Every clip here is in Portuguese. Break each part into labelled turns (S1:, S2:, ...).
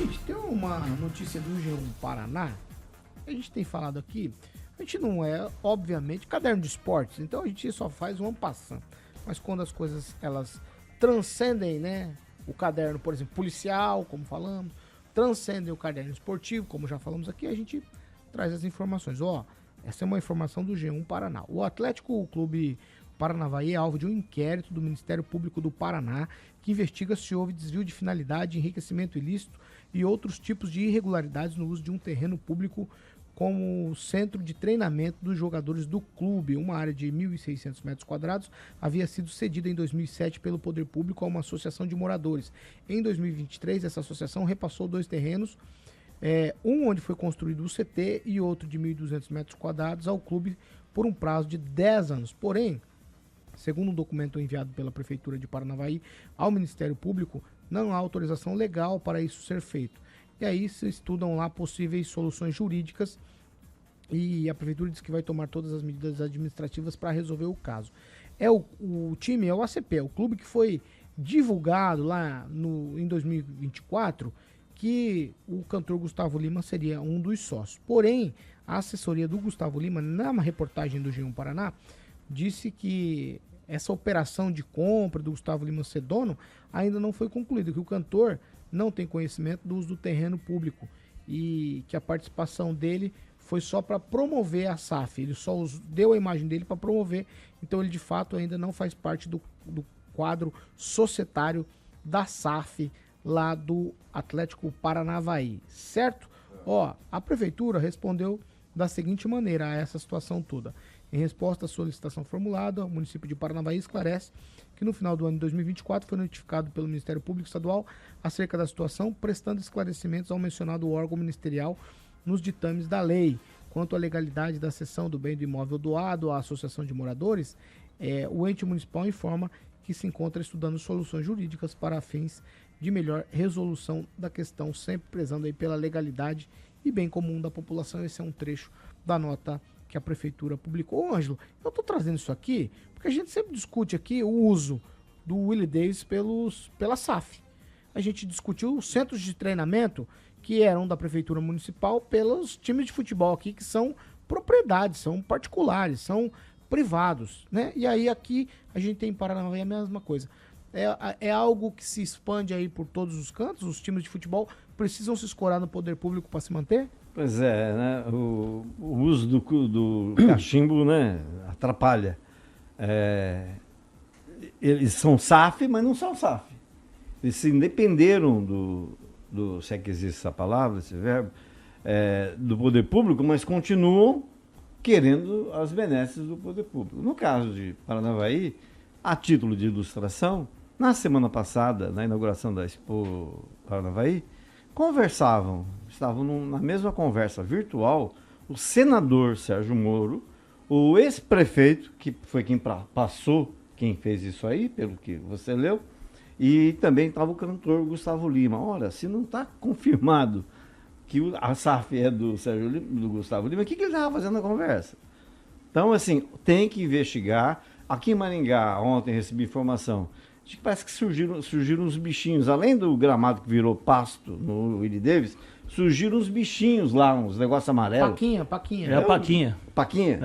S1: Seguinte, tem uma notícia do G1 Paraná. A gente tem falado aqui. A gente não é, obviamente, caderno de esportes. Então a gente só faz um passant. Mas quando as coisas, elas transcendem, né? O caderno, por exemplo, policial, como falamos. Transcendem o caderno esportivo, como já falamos aqui. A gente traz as informações. Essa é uma informação do G1 Paraná. O Atlético Clube Paranavaí é alvo de um inquérito do Ministério Público do Paraná que investiga se houve desvio de finalidade, enriquecimento ilícito e outros tipos de irregularidades no uso de um terreno público como centro de treinamento dos jogadores do clube. Uma área de 1.600 metros quadrados havia sido cedida em 2007 pelo Poder Público a uma associação de moradores. Em 2023, essa associação repassou 2 terrenos, um onde foi construído o CT e outro de 1.200 metros quadrados ao clube por um prazo de 10 anos. Porém, segundo um documento enviado pela Prefeitura de Paranavaí ao Ministério Público, não há autorização legal para isso ser feito. E aí se estudam lá possíveis soluções jurídicas e a Prefeitura diz que vai tomar todas as medidas administrativas para resolver o caso. O time é o ACP, o clube que foi divulgado lá em 2024 que o cantor Gustavo Lima seria um dos sócios. Porém, a assessoria do Gustavo Lima, na reportagem do G1 Paraná, disse que essa operação de compra do Gustavo Lima ser dono ainda não foi concluída, que o cantor não tem conhecimento do uso do terreno público e que a participação dele foi só para promover a SAF, ele só deu a imagem dele para promover, então ele de fato ainda não faz parte do quadro societário da SAF lá do Atlético Paranavaí, certo? A Prefeitura respondeu da seguinte maneira a essa situação toda. Em resposta à solicitação formulada, o município de Paranavaí esclarece que no final do ano de 2024 foi notificado pelo Ministério Público Estadual acerca da situação, prestando esclarecimentos ao mencionado órgão ministerial nos ditames da lei. Quanto à legalidade da cessão do bem do imóvel doado à associação de moradores, o ente municipal informa que se encontra estudando soluções jurídicas para fins de melhor resolução da questão, sempre prezando aí pela legalidade e bem comum da população. Esse é um trecho da nota que a Prefeitura publicou. Ô, Ângelo, eu estou trazendo isso aqui porque a gente sempre discute aqui o uso do Willie Davis pela SAF. A gente discutiu os centros de treinamento que eram da Prefeitura Municipal pelos times de futebol aqui, que são propriedades, são particulares, são privados, né? E aí aqui a gente tem em Paranavaí a mesma coisa. É algo que se expande aí por todos os cantos, os times de futebol precisam se escorar no poder público para se manter?
S2: Pois é, né? O uso do cachimbo, né, atrapalha. Eles são SAF, mas não são SAF. Eles se independeram se é que existe essa palavra, esse verbo, do poder público, mas continuam querendo as benesses do poder público. No caso de Paranavaí, a título de ilustração, na semana passada, na inauguração da Expo Paranavaí, estavam na mesma conversa virtual, o senador Sérgio Moro, o ex-prefeito, que foi quem fez isso aí, pelo que você leu, e também estava o cantor Gustavo Lima. Ora, se não está confirmado que a SAF é do Gustavo Lima, o que ele estava fazendo na conversa? Então, assim, tem que investigar. Aqui em Maringá, ontem recebi informação de que parece que surgiram uns bichinhos, além do gramado que virou pasto no Willie Davis, surgiram uns bichinhos lá, uns negócios amarelos.
S1: Paquinha.
S3: É a Paquinha.
S2: Paquinha?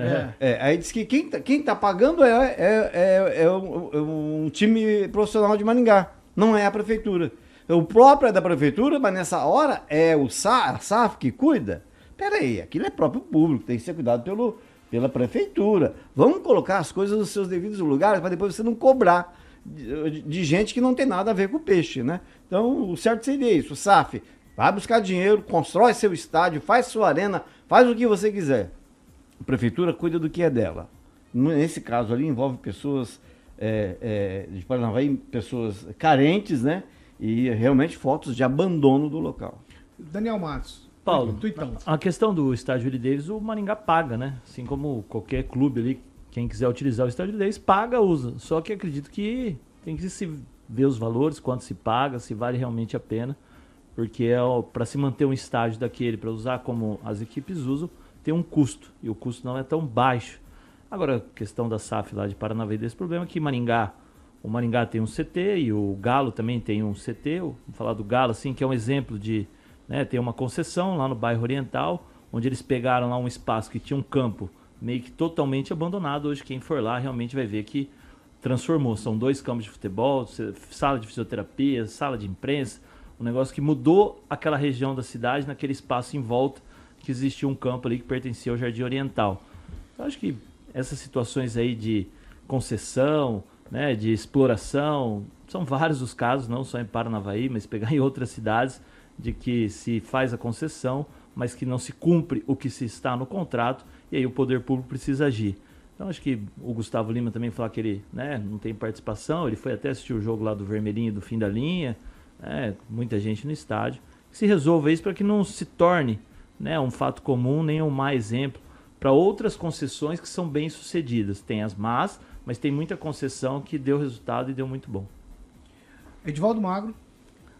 S2: Aí diz que quem tá pagando é um time profissional de Maringá, não é a prefeitura. O próprio é da prefeitura, mas nessa hora é a SAF que cuida. Peraí, aquilo é próprio público, tem que ser cuidado pela prefeitura. Vamos colocar as coisas nos seus devidos lugares para depois você não cobrar de gente que não tem nada a ver com o peixe, né? Então, o certo seria isso. O SAF vai buscar dinheiro, constrói seu estádio, faz sua arena, faz o que você quiser. A prefeitura cuida do que é dela. Nesse caso ali, envolve pessoas de Paranavaí, pessoas carentes, né? E realmente fotos de abandono do local.
S1: Daniel Matos.
S3: Paulo, a questão do estádio Willie Davis, o Maringá paga, né? Assim como qualquer clube ali, quem quiser utilizar o estádio Willie Davis, paga, usa. Só que acredito que tem que se ver os valores, quanto se paga, se vale realmente a pena. Porque para se manter um estádio daquele, para usar como as equipes usam, tem um custo. E o custo não é tão baixo. Agora, a questão da SAF lá de Paranavaí desse problema é que o Maringá tem um CT e o Galo também tem um CT. Vamos falar do Galo, assim, que é um exemplo de né, tem uma concessão lá no bairro Oriental, onde eles pegaram lá um espaço que tinha um campo meio que totalmente abandonado. Hoje quem for lá realmente vai ver que transformou. São 2 campos de futebol, sala de fisioterapia, sala de imprensa, um negócio que mudou aquela região da cidade, naquele espaço em volta, que existia um campo ali que pertencia ao Jardim Oriental. Então, acho que essas situações aí de concessão, né, de exploração, são vários os casos, não só em Paranavaí, mas pegar em outras cidades, de que se faz a concessão, mas que não se cumpre o que se está no contrato, e aí o poder público precisa agir. Então, acho que o Gustavo Lima também falou que ele, né, não tem participação, ele foi até assistir o jogo lá do Vermelhinho, do fim da linha, muita gente no estádio. Se resolva isso para que não se torne, né, um fato comum, nem um má exemplo para outras concessões que são bem sucedidas. Tem as más, mas tem muita concessão que deu resultado e deu muito bom.
S1: Edivaldo Magro.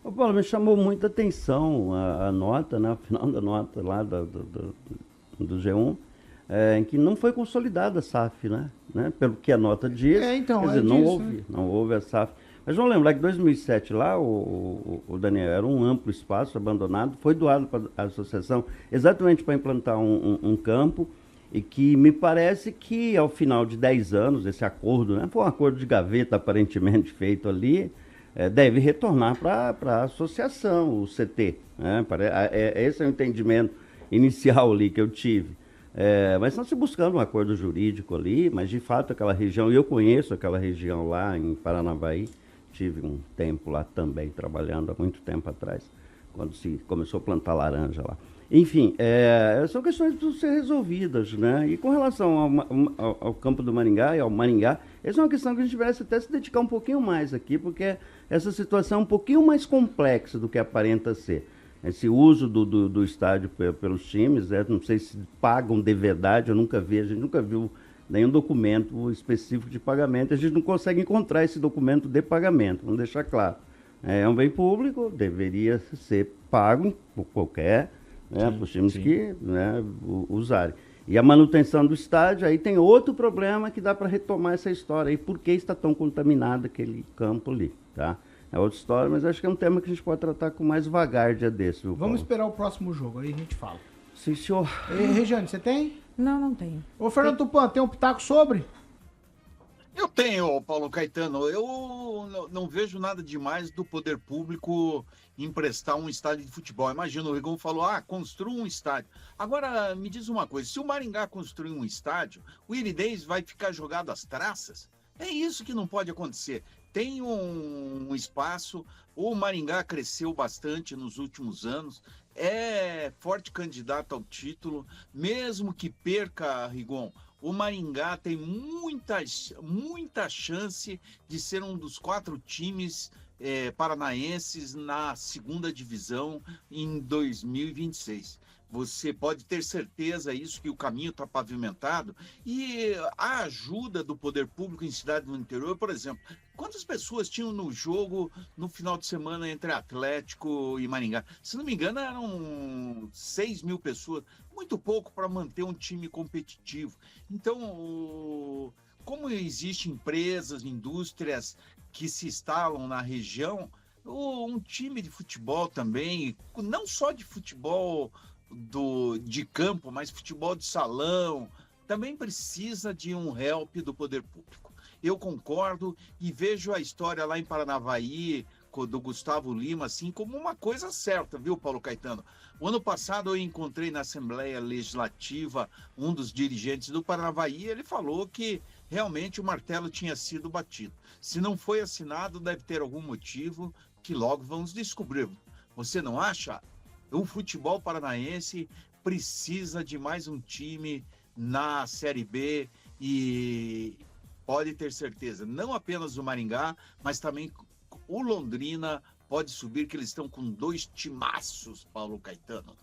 S4: Ô Paulo, me chamou muita atenção a nota, né, o final da nota lá do G1, em que não foi consolidada a SAF, né? Pelo que a nota diz,
S1: então,
S4: quer dizer,
S1: disso,
S4: não houve a SAF. Mas vamos lembrar que em 2007 lá, o Daniel, era um amplo espaço abandonado, foi doado para a associação exatamente para implantar um campo, e que me parece que ao final de 10 anos, esse acordo, né, foi um acordo de gaveta aparentemente feito ali, deve retornar para a associação, o CT. Né? Esse é o entendimento inicial ali que eu tive. Mas estão se buscando um acordo jurídico ali, mas de fato aquela região, eu conheço aquela região lá em Paranavaí, tive um tempo lá também, trabalhando há muito tempo atrás, quando se começou a plantar laranja lá. Enfim, são questões que precisam ser resolvidas, né? E com relação ao campo do Maringá e ao Maringá, essa é uma questão que a gente merece até se dedicar um pouquinho mais aqui, porque essa situação é um pouquinho mais complexa do que aparenta ser. Esse uso do estádio pelos times, não sei se pagam de verdade, a gente nunca viu nenhum documento específico de pagamento, a gente não consegue encontrar esse documento de pagamento, vamos deixar claro. É um bem público, deveria ser pago por qualquer, para os times que, né, usarem. E a manutenção do estádio, aí tem outro problema que dá para retomar essa história, e por que está tão contaminado aquele campo ali, tá? É outra história, mas acho que é um tema que a gente pode tratar com mais vagar dia desse.
S1: Vamos esperar o próximo jogo, aí a gente fala.
S4: Sim, senhor.
S1: Regiane, você tem?
S5: Não tenho.
S1: Ô, Fernando Tupan, tem um pitaco sobre?
S6: Eu tenho, Paulo Caetano. Eu não vejo nada demais do poder público emprestar um estádio de futebol. Imagina, o Rigon falou, construa um estádio. Agora, me diz uma coisa, se o Maringá construir um estádio, o Iridez vai ficar jogado às traças? É isso que não pode acontecer. Tem um espaço, o Maringá cresceu bastante nos últimos anos, é forte candidato ao título, mesmo que perca, Rigon, o Maringá tem muita chance de ser um dos 4 times paranaenses na segunda divisão em 2026. Você pode ter certeza isso, que o caminho está pavimentado, e a ajuda do poder público em cidades do interior, por exemplo, quantas pessoas tinham no jogo no final de semana entre Atlético e Maringá? Se não me engano, eram 6 mil pessoas, muito pouco para manter um time competitivo. Então, como existem empresas, indústrias que se instalam na região, um time de futebol também, não só de futebol de campo, mas futebol de salão, também precisa de um help do poder público. Eu concordo e vejo a história lá em Paranavaí, do Gustavo Lima, assim, como uma coisa certa, viu, Paulo Caetano? O ano passado eu encontrei na Assembleia Legislativa um dos dirigentes do Paranavaí, ele falou que realmente o martelo tinha sido batido. Se não foi assinado, deve ter algum motivo que logo vamos descobrir. Você não acha? O futebol paranaense precisa de mais um time na Série B e pode ter certeza, não apenas o Maringá, mas também o Londrina pode subir, que eles estão com 2 timaços, Paulo Caetano.